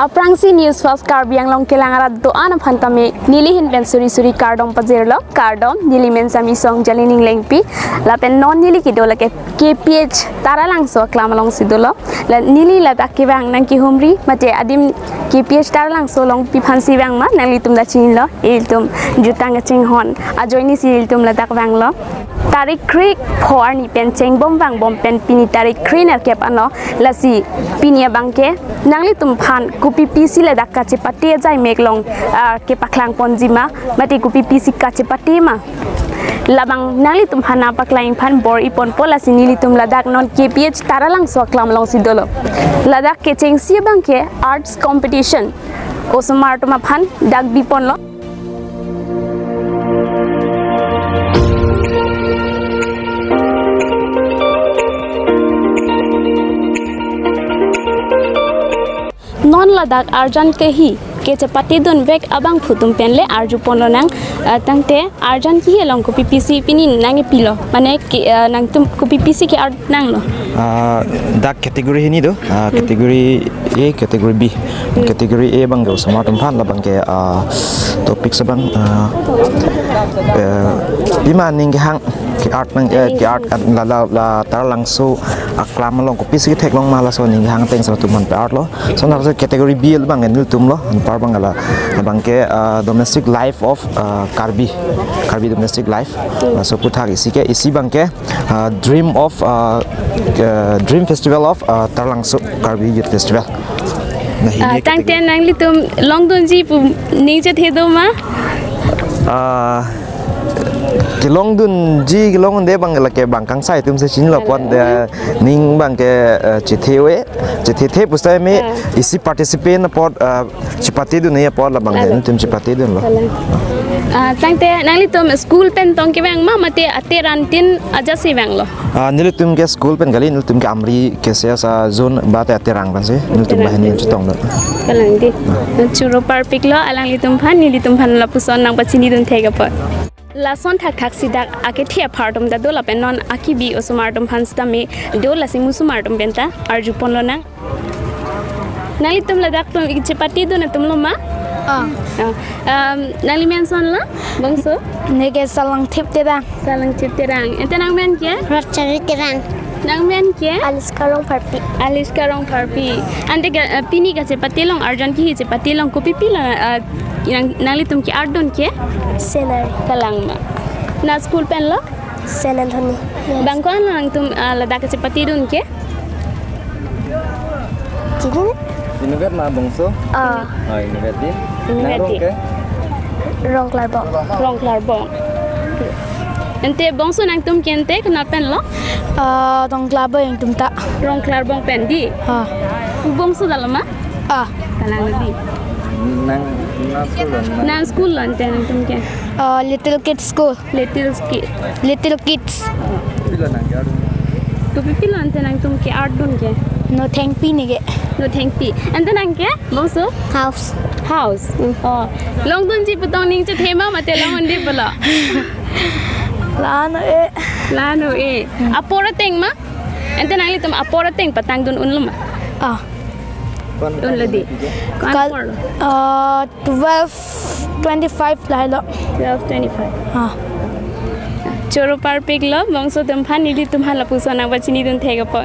Aprangsi news first Karbiang long kelangarat doan phantame nilihin pen suri kardom pazerlo kardom nilimen sami song jalining lengpi la pen non nili kidola ke kph taralang so klamalong sidolo la nili la takibang nang ki humri mate adim kph taralang so long pi phansi bang ma nali tum da chinlo iltum jutang ching hon ajoini siltum la tak bang lo tarik krik phor ni pen cheng bom bang bom pen pini tarik krin er kep ano lasi pinia bangke nangli tum phan kupi pisi la dakka che pati jai meklong ke paklang ponjima mati kupi pisi ka che pati ma labang nangli tum phana paklaing phan bor ipon pola sinili tum ladak non kph taralang soklam long sidolo ladak ke cheng si bangke arts competition osmar tuma phan dak bipon lo non ladak arjan kehi ke chapati don vek abang phutum penle arju pononang tangte arjan ki helong ko ppc pini nangi pilo mane nang tum ko ppc ke art nang lo dak category ini do category A category B category A bang go sama tempat la bang ke topik sabang bima ning hang ke art nang ke art la tar langso aklam long ko pisi tek long mala so ning hang teng sa tuman art lo so na category B bang nil tum lo par bang la bang ke domestic life of Karbi domestic life so puthak isi bang ke dream festival of Tarlangso Karbi Youth Festival. Tangte nangli tum long don ji pu ning che thedo ma kilong dun ji kilong de bang la ke bang kang sai tum se chin lo pon de ning bang ke chithe pustai me isi participate na pod chipati du ne pod la bang de tum chipati dun lo tangte nangli tum school pen tong ke bang ma mate ate rantin aja si bang lo nil tum ke school pen gali nil tum ke amri ke sa zone ba te ate rang ban se nil tum ba ni chitong lo kalang di churo par piklo alang li tum phan ni li tum phan la puson nang pachini dun thega pot lason thak sidak ake thia phartum da dola pen non akibi osumartum phansta me dola si musumartum benta arju ponlo na nali tum ladak tum chepati do na tum lo ma nali mention la bangso nege salang thip te rang ente nang men ke rachari terang nang men ke alis karong parpi ante pini ka chepati long arjan ki chepati long kopi pila nali tum ki ardon ke senari kalang ma na school pen lo senan thoni bangkon nang tum ladak chepati dun ke kini Inugat na bangso inugat din nang ke rong klarbong ente bangso nang tum kente kana pen lo dong klabo yang tum ta rong klarbong pen di bangso dalama kalang di nang school lan ente nang tum ke little kids school little kids pila nang yar to pipilo ente nang tum ke art dun ke no thank pi nige no thank pi ente nang ke bangso house long dun ji putong ning che thema mate long ndi pala lano e apora teng ma ente nang li tum apora teng patang dun unluma unladi kal 12:25 lahilo 12:25 choro par piglo bangso tum phani li tum hala pusona bachini dun thega pa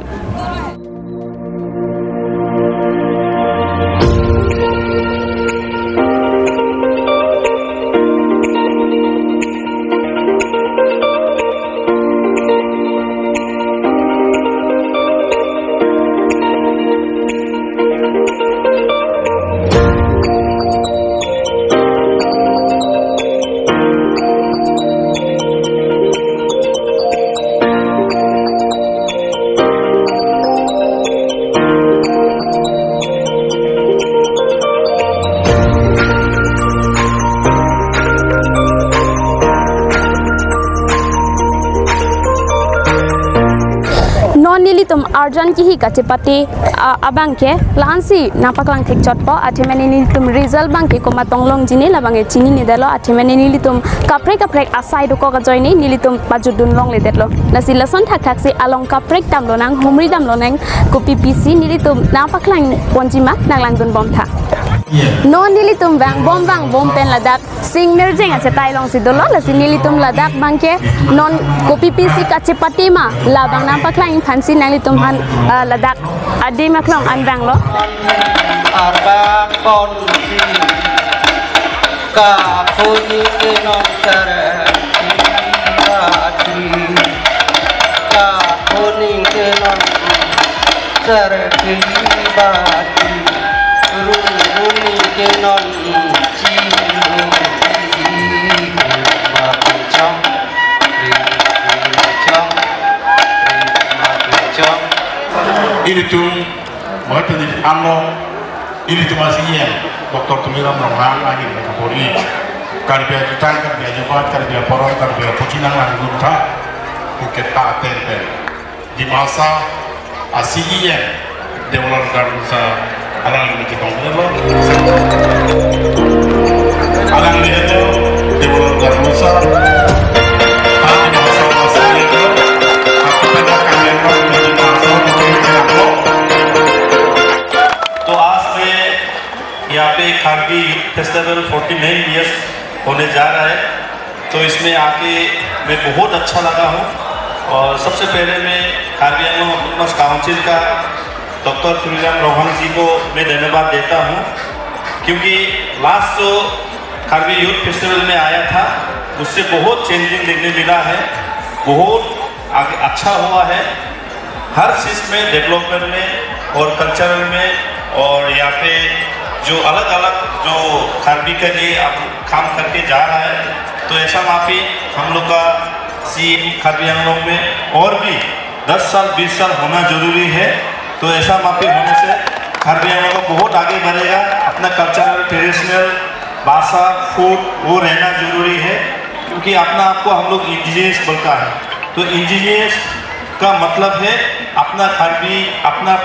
arjan ki hi kachepati abangke lansi napaklang thik chotpo athemani nilitum result bangke koma tonglong jini labange chini nidalo athemani nilitum kaprek asai do ko joini nilitum pajudun long ledetlo nasi lason thak thak si along kaprek tamlo nang humri damlo nang ko ppc nilitum napaklang ponjima nanglang dun bom tha non nilitum bang bom pen ladak sing nerjeng ache tailong si dolo la si nilitum ladak bangke non kopi pisi kache patima labang napaklang phansi nalitum han ladak adi maklong an bang lo abang konsi ka puni non sare ati ka puni non sare bati runi non chi ini tu mereka ni alo ini tu masih yang Dr. Tumiram Rohang lagi mereka beri kalau dia jutang kalau dia jabat kalau dia porong kalau dia pucinang lagi guna Bukit Paten di masa ASEAN development sa alang ni kita ngelo alang ni itu development sa यहाँ पे खारगी festival 49 years होने जा रहा है तो इसमें आके मैं बहुत अच्छा लगा हूँ और सबसे पहले मैं खारगी ऑटोनोमस काउंसिल का डॉक्टर तुलिराम रोहन जी को मैं धन्यवाद देता हूँ क्योंकि लास्ट जो खारगी यूथ फेस्टिवल में आया था उससे बहुत चेंजिंग देखने मिला है बहुत आगे अच्छा हुआ है हर चीज़ में डेवलपमेंट में और कल्चरल में और यहाँ पे जो अलग अलग जो खारगी के लिए अब काम करके जा रहा है तो ऐसा माफी हम लोग का सीएम खारगी आंगनों में और भी 10 साल 20 साल होना जरूरी है तो ऐसा माफी होने से खारगी आंगनों को बहुत आगे बढ़ेगा अपना कल्चरल ट्रेडिशनल भाषा फूड वो रहना जरूरी है क्योंकि अपना आपको हम लोग इंडिजिनियस बोलता है तो इंडिजिनियस का मतलब है अपना खारगी अपना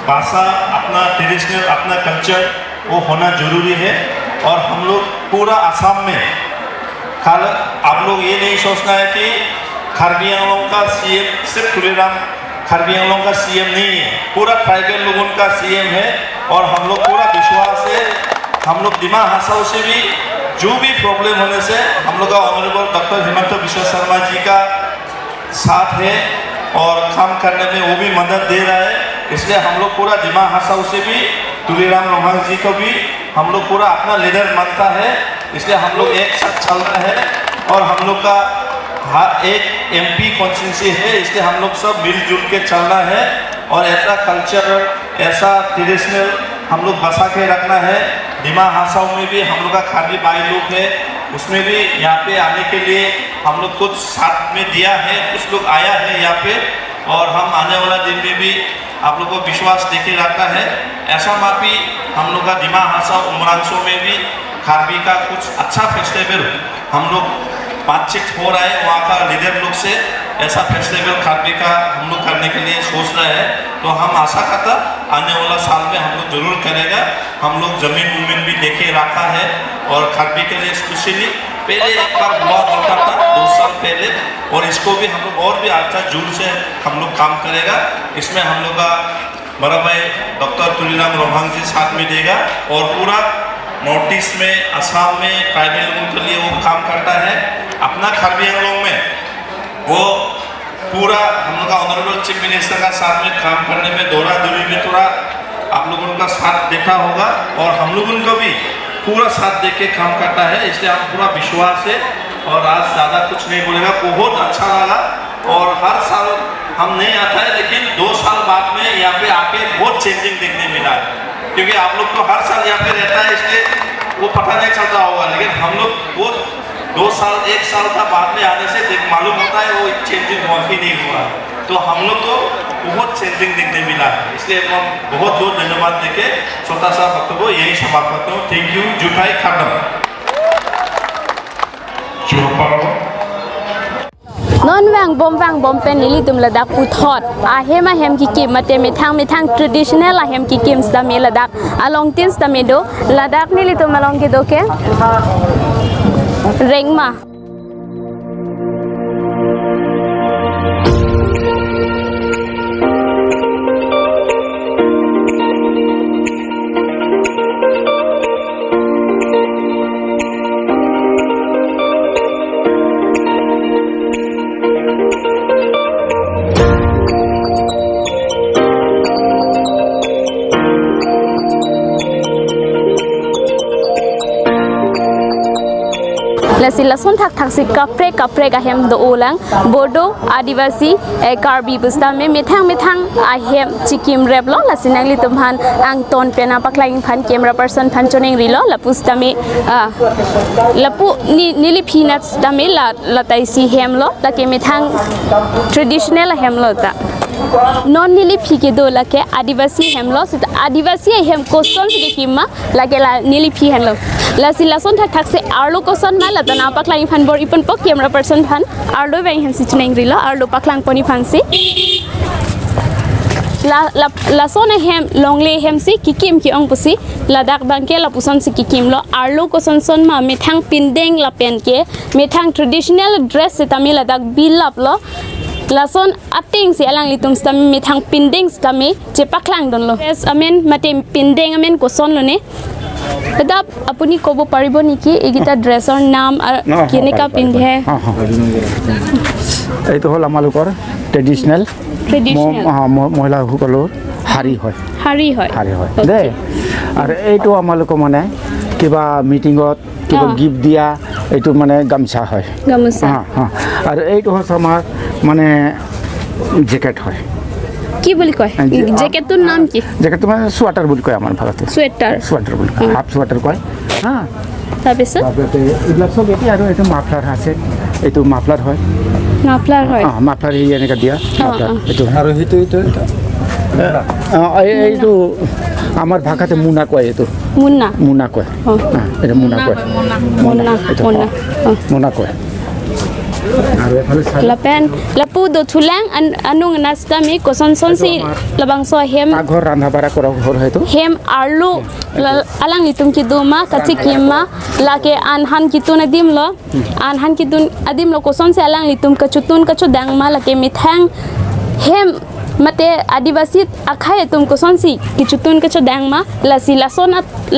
भाषा अपना ट्रेडिशनल अपना कल्चर वो होना जरूरी है और हम लोग पूरा आसाम में आप लोग ये नहीं सोचना है कि खारगी आंगनों का सीएम सिर्फ तुलिराम खारगी आंगनों का सीएम नहीं है पूरा ट्राइबल लोगों का सीएम है और हम लोग पूरा विश्वास है हम लोग दिमा हासाओं से भी जो भी प्रॉब्लम होने से हम लोग का ऑनरेबल डॉक्टर हिमंत बिश्व शर्मा जी का साथ है और काम करने में वो भी मदद दे रहा है इसलिए हम लोग पूरा दिमा हासाओं से भी तुलिराम रोहन जी को भी हम लोग पूरा अपना लीडर मानता है इसलिए हम लोग एक साथ चल रहे हैं और हम लोग का एक एमपी कॉन्स्टिट्यूंसी है इसलिए हम लोग सब मिलजुल के चलना है और ऐसा कल्चर ऐसा ट्रेडिशनल हम लोग बसा के रखना है दिमा हासाओं में भी हम लोग का खारगी भाई लोग है उसमें भी यहाँ पे आने के लिए हम लोग कुछ साथ में दिया है कुछ लोग आया है यहाँ पे और हम आने वाला दिन में भी आप लोग को विश्वास देके रखता है ऐसा माफी हम लोग का दिमा हासा उमरांशों में भी खारगी का कुछ अच्छा फेस्टिवल हम लोग बातचीत हो रहा है वहाँ का लीडर लोग से ऐसा फेस्टिवल खारगी का हम लोग करने के लिए सोच रहे हैं तो हम आशा करता आने वाला साल में हम लोग जरूर करेगा हम लोग जमीन उमीन भी देखे रखा है और खारगी के लिए स्पेशली पहले एक बार हुआ होता था 2 साल पहले और इसको भी हम लोग और भी अच्छा जोर से हम लोग काम करेगा इसमें हम लोग का बड़ा भाई डॉक्टर तुलिराम रोहन जी साथ में देगा और पूरा नॉर्थ ईस्ट में असम में ट्राइबल लोगों के लिए वो काम करता है अपना खारगी आंगनों में वो पूरा हम लोग का ऑनरेबल चीफ मिनिस्टर का साथ में काम करने में दौरा दौरी में थोड़ा आप लोगों का साथ देखा होगा और हम लोगों को भी पूरा साथ दे के काम करता है इसलिए हम पूरा विश्वास है और आज ज़्यादा कुछ नहीं बोलेगा बहुत अच्छा लगा और हर साल हम नहीं आता है लेकिन 2 साल बाद में यहाँ पे आके बहुत चेंजिंग देखने मिला है क्योंकि आप लोग तो हर साल यहाँ पे रहता है इसलिए वो पता नहीं चलता होगा लेकिन हम लोग वो 2 साल 1 साल का बाद में आने से मालूम होता है वो चेंजिंग हुआ ही नहीं हुआ तो हम लोग को बहुत चेंजिंग देखने मिला है इसलिए हम बहुत बहुत धन्यवाद देके छोटा सा वक्तव्य यही समाप्त करता हूँ थैंक यू जुटाई खाटम non wang bom pen nili tum ladak pu thot a hem ki kim mate me thang traditional a hem ki kim sta me ladak along tin sta me do ladak nili tum along ki do ke rengma lason thak si kapre ka hem do ulang bodo adivasi karbi busta me methang a hem chikim rep lo lasinang li tumhan ang ton pena paklaing phan camera person phan choning ri lo lapusta me lapu nili peanuts da me la tai si hem lo la ke methang traditional hem lo ta non nili phike do la ke adivasi hem lo adivasi hem question se kimma la ke la nili phi hem lo lason thak se arlo question ma la na paklaing phan bor ipon pok camera person phan arlo bai hem si chuneng ri lo arlo paklang poni phan si la sona hem longle hem si kikim ki ong pusi ladak bangke la puson si kikim lo arlo ko son ma methang pindeng la pen ke methang traditional dress se tamil ladak bilap lo lason ating si alang litum stam methang pindeng stami je paklang don lo yes amen mate pindeng amen ko son lo ne দাদা আপুনি ক'ব পাৰিব নেকি এইগিটা ড্ৰেছৰ নাম কেনেকা পিন্ধে এইটো হ'ল আমালোকৰ ট্ৰেডিশ্যনেল মহিলাসকলৰ শাৰী হয় দেই আৰু এইটো আমালোকৰ মানে কিবা মিটিঙত কিবা গিফ্ট দিয়া এইটো মানে গামছা হয় আৰু এইটো হৈছে আমাৰ মানে জেকেট হয় কি বুলি কয় জেকেটৰ নাম কি জেকেটটো মানে সোৱেটাৰ বুলি কয় আমাৰ ভাৰতত সোৱেটাৰ বুলি কয় হাফ সোৱেটাৰ কয় তাৰপিছত এইবিলাক চব এতিয়া আৰু এইটো মাফলাৰ আছে এইটো মাফলাৰ হয় মাফলাৰ এনেকৈ দিয়া এইটো আৰু এইটো আমাৰ ভাষাতে মুনা কয় এইটো মুনা কয় এইটো মুনা কয় lapu do thulang anung nasta mi koson si labang so hem agor randha bara kora hor hoy to hem arlu alang litum ki duma kachi kimma lake anhan kitun adim lo adim lo koson se alang litum kachutun kachu dangma lake mithang hem mate adivasi akhai tum koson si kichutun kachu dangma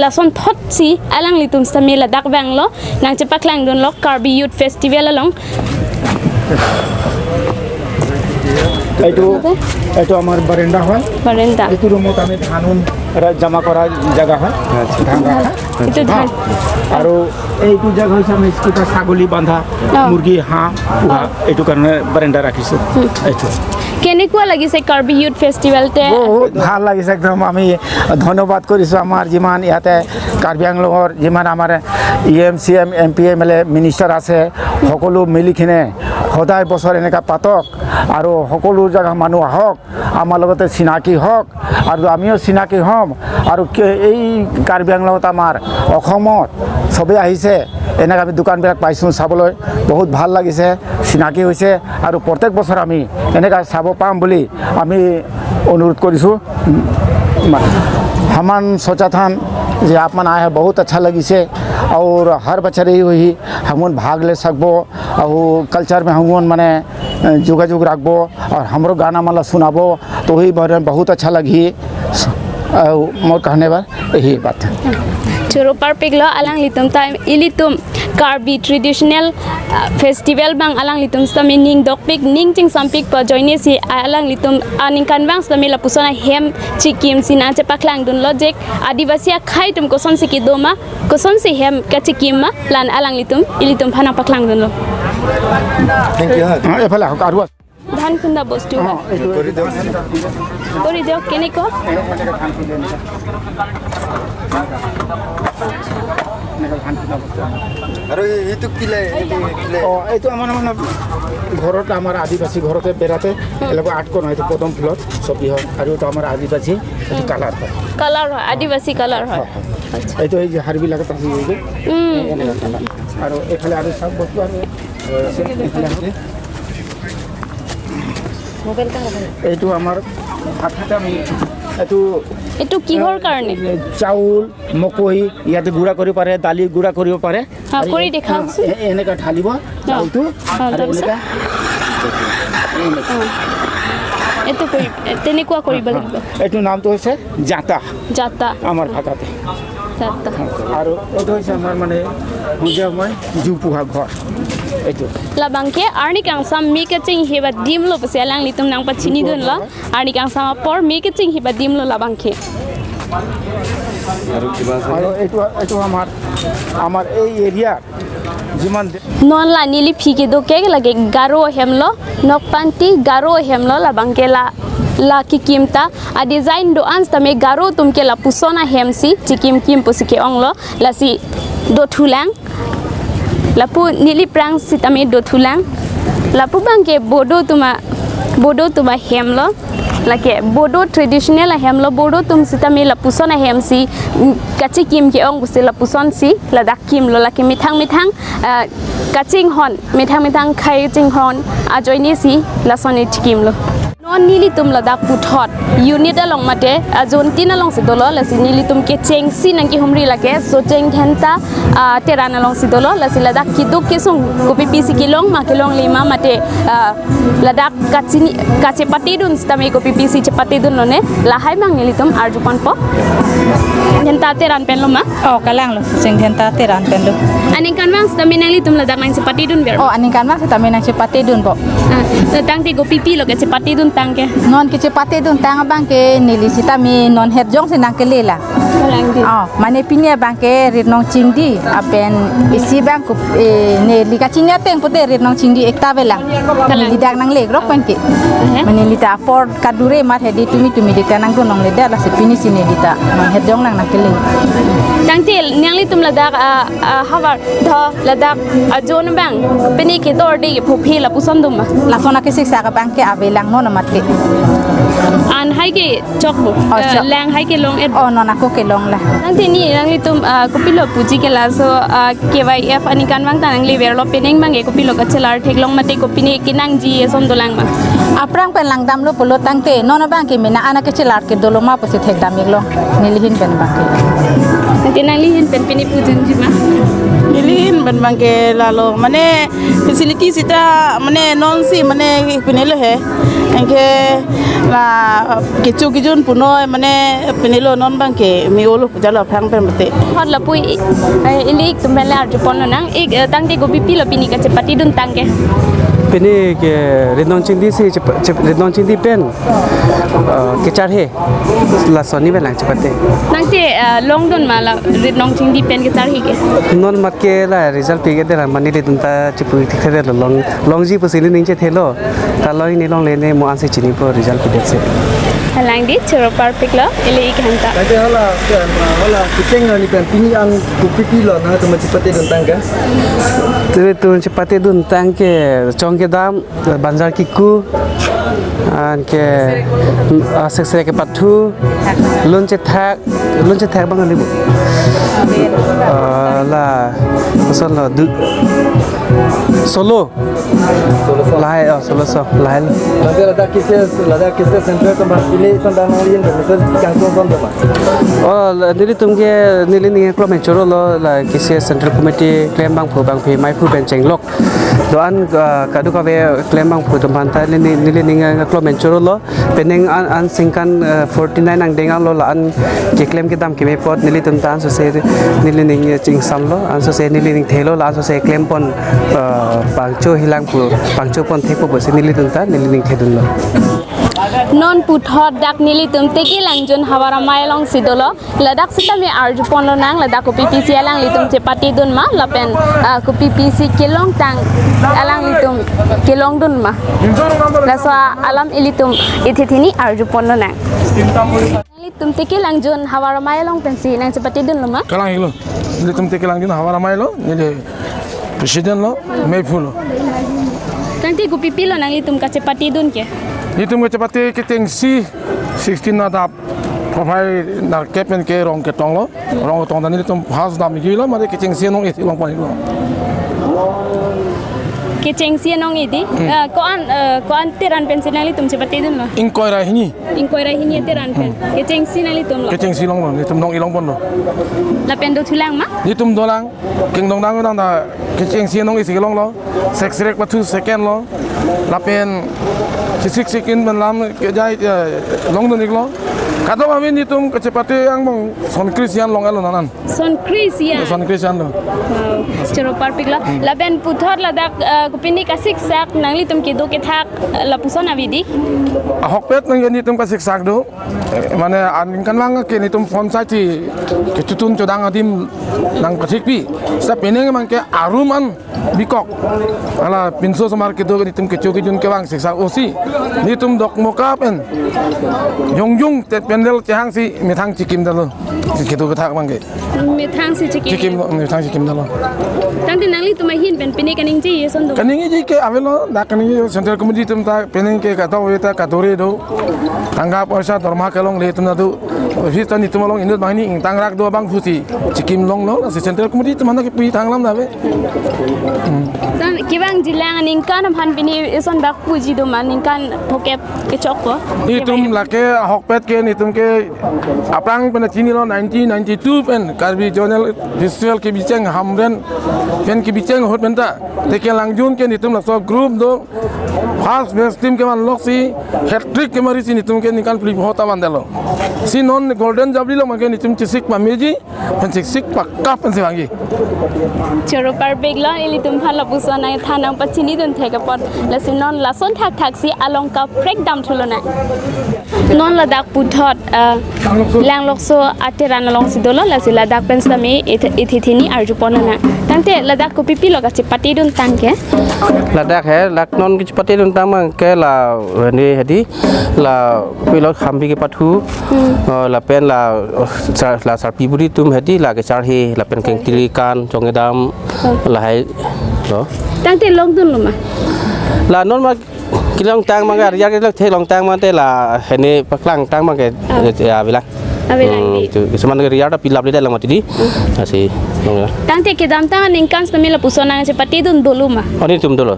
lason thot si alang litum stami ladak bang lo nang chepaklang don lo karbi youth festival along এইটো আমাৰ বাৰান্দা হয় এইটো ৰুমত আমি ধান জমা কৰা জায়গা হয় ধান ৰাখা আৰু এইটো জায়গা হৈছে আমি কিবা ছাগলী বান্ধা মুৰ্গী হাঁহ পোহা এইটো কাৰণে বাৰান্দা ৰাখিছোঁ এইটো কেনেকুৱা লাগিছে কাৰ্বি ইউথ ফেষ্টিভেলতে বহুত ভাল লাগিছে একদম আমি ধন্যবাদ কৰিছোঁ আমাৰ যিমান ইয়াতে কাৰ্বি আংলঙৰ যিমান আমাৰ EM MP MLA মিনিষ্টাৰ আছে সকলো মিলিকিনে সদায় বছৰ এনেকুৱা পাতক আৰু সকলো জেগা মানুহ আহক আমাৰ লগতে চিনাকি হওক আৰু আমিও চিনাকি হ'ম আৰু এই কাৰ্বি আংলঙত আমাৰ অসমত চবেই আহিছে এনেকৈ আমি দোকানবিলাক পাইছোঁ চাবলৈ বহুত ভাল লাগিছে চিনাকি হৈছে আৰু প্ৰত্যেক বছৰ আমি এনেকৈ চাব পাম বুলি আমি অনুৰোধ কৰিছোঁ हमान सोचा था जे आप मन आए हैं बहुत अच्छा लगी से और हर बच्चे हुई हम भाग ले सकबो और कल्चर में हम मने जुग रखबो और हमरो गाना मतलब सुनाबो तो वही बहुत अच्छा लगी मोर कहने पर यही बात है Churu parpiglo alang litum time ilitum Karbi traditional festival bang alang litum stami ning dokpik ning ting sampik pa join si alang litum aning kan bang stami la pusona hem chikim sina che paklang dun logic adivasi khai tum koson si kidoma koson si hem ka chikim ma lan alang litum ilitum phana paklang dun lo thank you e phala aru ধান খুন্দা বস্তু কৰি দিয়ক কেনেকৈ আৰু এইটো কিলে এইটো আমাৰ মানে ঘৰত আমাৰ আদিবাসী ঘৰতে বেৰাতে এলগো আৰ্ট কৰা হয়তো প্ৰথম ফ্লোৰত ছবি হয় আৰু এইটো আমাৰ আদিবাসী কালাৰ হয় আদিবাসী কালাৰ হয় এইটো এই যে হাৰবিলাকত আছে আৰু এইফালে আৰু সব বস্তু আৰু এইটো আমাৰ ভাত আমি এইটো কিহৰ কাৰণে চাউল মকই ইয়াতে গুড়া কৰিব পাৰে দালি গুড়া কৰিব পাৰে কৰি দেখাওকচোন এনেকা ঢালিব চাউলটো আৰু এনেকা এইটো তেনেকুৱা কৰিব লাগিব এইটো নামটো হৈছে জাতা জাতা আমাৰ ভাষাতে জাতা আৰু এইটো হৈছে আমাৰ মানে সন্ধিয়া সময় জু পোহা ঘৰ এইটো labangke arni kang sam mi ke ching hiba dim lo pase lang litum nang pachini dun la arni kang sam por mi ke ching hiba dim lo labangke আৰু এইটো আমাৰ এই এৰিয়া যিমান non la nili phike do ke lage garo hemlo nokpanti garo hemlo labangke la ki kimta a design do ans tame garo tumke la pusona hemsi chikim kim pusike onglo la si do thulang lapu nili prang sitame do thulang lapu bangke bodo tuma hemlo lake bodo traditional hemlo bodo tum sitame la pusona hemsi kachi kim ke ong buse la puson si la dak kim lo lake mithang kaching hon mithang khai ching hon ajoini si la soni chikim lo non nili tum la dak puthot unit along mate ajon tin along si dolo la si nili tum ke cheng si nang ki humri lake so cheng thenta teran along si dolo la si la dak ki duk ke sung kopi pisi kilong ma kilong lima mate la dak kachini kache pati dun stame kopi pisi chepati dun lone la hai mang nili tum arjupan po thenta teran pen lo ma Oh, kalang lo, sing henta teran pen lo. aning kan mang stame nali tum la dak mang chepati dun ber Oh, aning kan mak sa tamin ang chipate dun po. tang te kopi pi lo ke chepati dun tang ke Non ki chipate dun tanga bang ke nilisita mi non herjong sinang ke lela. lang di Oh, mane pinya bang ke rinong chingdi apen isi bang ku ne lika chingnya teng pote rinong chingdi ekta belang. Kan lidak nang leg rok pen ke. Mane lita por kadure mat hedi tumi dita nang gunong leda la se pini sini dita non herjong nang ke leg. tang te nyangli tum la dak hawar tho la dak ajon bang peni ke dor de phuphi la puson dum La sona ke siksa ka bang ke abelang non mat ke. an hai ke chok bu chok. lang hai ke long et Oh, non aku ke long lah. nang te ni nangli tum kopilo puji ke la so KYF ani kan bang tanang li ber lo peneng bang e kopilo ka chelar thek long mate kopini kinang ji son dolang ma Aprang pen lang dam lo polo tangte non bang ke mina ana ke celar ke doloma pasi thek dam lo nilihin pen bang ke nang te nangli hin pen peni pujun ji ma Nilihin ban bangke lalu mane facility sita mane non si mane pinelo he engke la kecu kijun puno mane pinelo non bangke mi ulu jalo phang pen mate hot la pui ilik tum bela arjupon lo nang ik tang te gopi pi lo pini ka chepati dun tang ke Pini ke redong cindi si redong cindi pen kecar he la soni belang cepate nang te long dun ma la rit nong ching di pen ke tar hi ke non mat ke la result pe ke dera mani le tunta chipu thikhere lo long ji pusili ning che thelo ta loi ni long le ne mo anse chini po result pe detse halang di chero perfect lo ile ik hanta Jadi hala kiteng ni pen pini ang kupipi lo na tu macam pati tentang kan Tebe tu cepate dun tang ke chong ke dam banjar kiku an ke seksere ke patu lunche thak bang ali la solo solo lahai solo lahai nanti ada kisah center tempat ini tentang nolin dan kangkung sama oh nili tumke nili ni klo men choro lo la kise central committee claim bang phu bang phi mai phu ben chenglok do an kadu ka ve claim bang phu tum banta nili ni klo men choro lo peneng an singkan 49 ang denga lo la an ke claim ke dam ke me pot nili tum tan so se nili ni ching sam lo an so se nili ni thelo la so se claim pon pangcho hilang pu pangcho pon thepo bo se nili tum ta nili ni thedun lo non puthot dak nili tum te ki langjun hawara mai long sidolo ladak sita me arjupon lo nang ladak ko PPC alang litum chepati dun ma lapen ko PPC kilong tang alang litum kilong dun ma laswa alam ilitum ithithini arjupon lo nang litum te ki langjun hawara mai long pensi nang chepati dun lo ma Kalang ilo, ini tempat kelang jun hawa ramai lo, ini presiden lo, meifu lo. tangti ko pipi lo nang litum ka chepati dun ke Itu mencepati keteng si 16 na dap profile na kepen ke rong ketong lo, rong ketong dan ini tum has dam gila, mari keteng si nong isi long pan lo. Keceng sia nong idi. Koan teran pen sinali tum cepati dun lo. Ingkoi rai hini. Ingkoi rai hini teran pen. Keceng sinali tum lo. Keceng silong lo, ni tum nong ilong pon lo. La pen do thulang ma. Ni tum dolang, keng dong dang da keceng sia nong isi ilong lo. Sex rek batu second lo. Lapen sik sekin ben lam ke jai long don iklo. Kadang kami ni tum kecepatan yang mong son Christian long elo nanan. Son Christian. Son Christian lo. Wow. Chero parpik la. La pen puthor la dak kupini kasik sak nangli tum ke do ke thak la puson avidi. Ahok pet nang ni tum kasik sak do. Mane an kan lang ke ni tum phone sai ti ke tutun chodang adim nang kasik pi. Sa peneng man ke aruman bikok. Ala pinso samar ke do ni tum ke choki jun ke wang sik sak osi. Ni tum dok moka pen. Yong tet pendel chang si mi thang chikim dalo. Ke do ke thak mang ke. Mi thang si chikim. Mi thang chikim dalo. Tang tin nangli tum hin pen pini kaning ji yeson do. Kaning ji ke avelo da kaning central committee tum ta peneng ke ka to eta ka dore do. Tangga poisa dorma ke long le tum na do. Office ni tum long indut mani ing tang rak do bang fusi chikim long lo si central committee tum na ke pi thang lam da be. Dan kibang jilang ning kan han pini yeson bak puji do man ning kan phokep ke chok ko. Ni tum la ke hok pet ke ni tum ke aprang pen chini lo 1992 pen karbi journal visual ke bicheng hamren pen ke bicheng hot benta te ke langjun ke ni tum la so group do first best team ke man loksi hat trick ke mari ni tum ke ni kan flip hota mandelo si non golden jabli lo man ke ni tum chisik pa meji pen chisik pa kap pen se wangi Chero parpik la ili tum phala puson na thanang pachini dun theka pot la sinon la son thak thak si along ka break down thulo na non la dak puthot lang lokso ateran long sidolo la sila dak pen sami ithithini arju ponana tangte la dak ko pipi lo ka chipati dun tangke la dak he lak non ki chipati dun tang mang ke la ni hedi la pilot khambi ke pathu la pen la sarpi buri tum hedi la ke char he la pen keng tiri kan chongedam la hai lo tangte long dun lo ma la non ma kilong tang mang ga ya ke the long tang ma te la hene paklang tang mang ke ya bila itu seman ke riada pilap le dalam mati di asi tangte ke dam tang ning kan sami la pusona chipati dun dolu ma oni tum dolo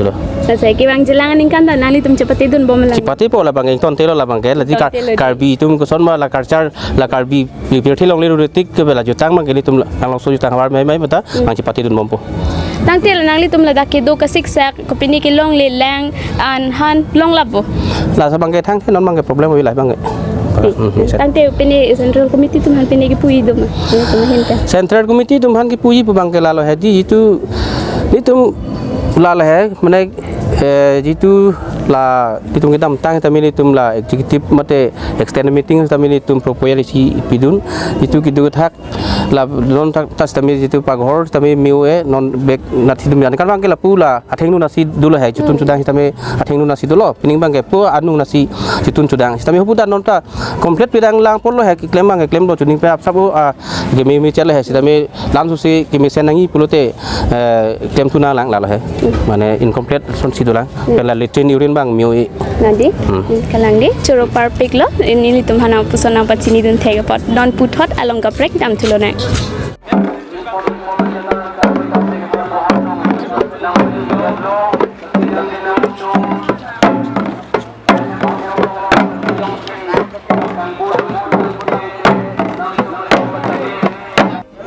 la sai ke bang jilang ning kan da nali tum chipati dun bom la chipati po la bang ton telo la bang ke la di karbi tum ko son ma la karchar la karbi pilih thi long le rutik ke bela jutang mang ke ni tum la lang so jutang war mai mata ang chipati dun bom po tangte la nangli tum la dak ke do ka siksak ko pini ke long le lang an han long labo la sa bang ke thang non mang ke problem wi lai bang ke tangte pini central committee tum han pini ke pui do ma tum hin ka central committee tum han ki puji pu bang ke la lo hedi itu tum la la hai mane jitu la tum ke dam tang tamini tum la executive mate extended meeting tamini tum proposal pidun itu kidu thak la non tas tamini jitu paghor tamini miue non bek nathi dum jan kan bang ke la pula atheng nu nasi dulu hai jutun sudang tamini atheng nu nasi dulu pining bang ke pu anu nasi jutun sudang tamini hu dan non ta complete pidang lang pon lo hai claim bang ke claim do juning pe ap sabu ge mi chale hai tamini lam su si ki mi senangi pulote claim tu na lang la hai mane incomplete son si dolang pela litin urin bang miui nadi kalang di choro parpik lo ini tum hana pusona pachini dun thega pot don puthot along ka break dam thulo na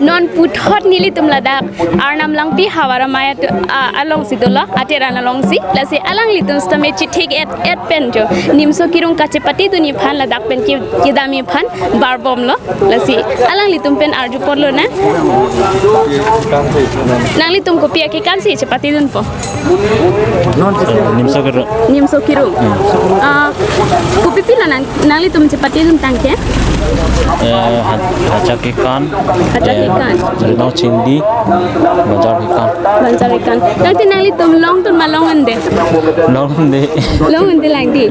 non puthot nili tum ladak arnam langpi hawara maya along sidola ateran along si lasi alang litum stame chitik et pen jo nimso kirung kache pati duni phan ladak pen ki dami phan barbom lo lasi alang litum pen arju porlo na nang litum ko pia ki kan si chepati dun po nimso kirung ko pipila nang litum chepati dun tangke Hacak ikan, Rinau cindi, banjar ikan. Nanti nali tum long tum malong ande. Long ande lang di.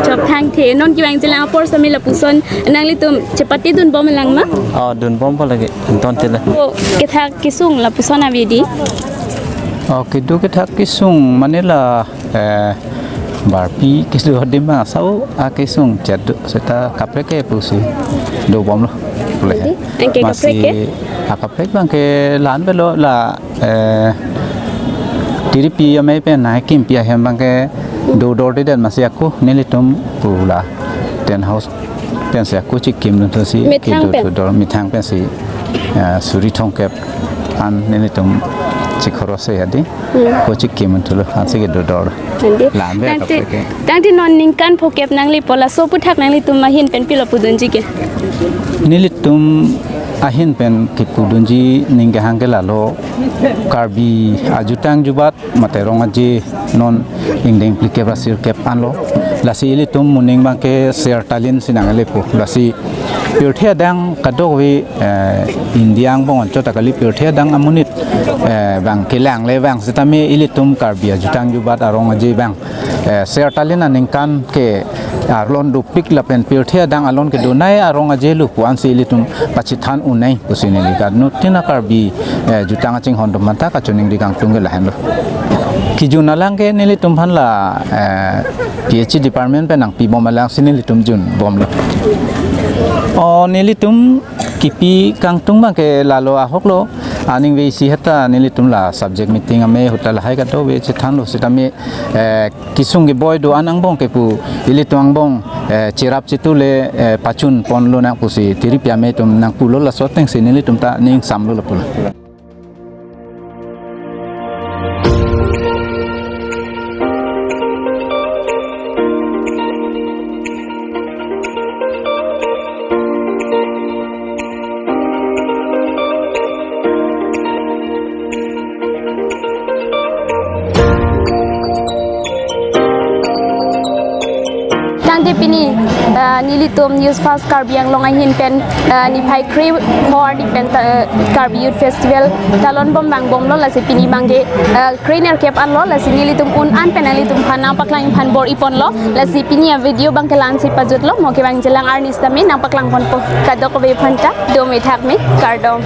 Chop thang the non ki bang jelang por sami la puson nali tum chepati dun bom lang ma. Oh dun bom pa lagi. Ton tela. Oh kita kisung la puson avidi. Oh kidu kita kisung manila barpi kisu hodima sau akisung jadu serta kapreke pusi do bom lo boleh masih kaprek bang ke lan belo la diri pi ame pe na kim pi hem bang ke do dor de den masih aku nilitum pula ten house pen se aku cik kim nu si ki do dor mithang pen si suri thong kep an nilitum cik khorose adi ko cik kim tu lo asi ke do dor lambe ka pe tang ti non ningkan phokep nangli pola so puthak nangli tum mahin pen pila pudun ji ke nilitum ahin pen ki pudunji ninge hangke lalo karbi ajutang jubat mate rongaji non ingdeng plike brasir kep anlo lasi ilitum muning bangke sertalin sinangale pu lasi pirthia dang kadogwi indiang bong chota kali pirthia dang amunit bang kilang le bang sitame ilitum karbi ajutang jubat arongaji bang sertalin aningkan ke arlon du pik lapen pirthia dang alon ke dunai arongaji lu puan si ilitum pachithan unai pusini likat nutina karbi jutang aching hondom mata ka chuning di kang tungge lahen lo kijun alang ke nilitum phan la PhD department pe nang pi bom alang sini litum jun bom lo o nilitum kipi kang tung bang ke lalo ahok lo aning we si hata nilitum la subject meeting ame hotel hai ka to we chithan lo sitame kisung ge boy do anang bong ke pu ilitung bong chirap chitule pachun pon lo na pusi tiripya me tum nang pulo la soteng sinili tum ta ning samlo la pula pini nilitum news fast karbi yang longai hin pen ni phai kri khor ni pen karbi youth festival talon bom bang bom lo la se pini bangge trainer kep an lo la se nilitum un an pen nilitum phana paklang phan bor ipon lo la se pini video bang kelan si pajut lo mo ke bang jelang arnis tami nang paklang pon po kadok we phanta do me thak me kardom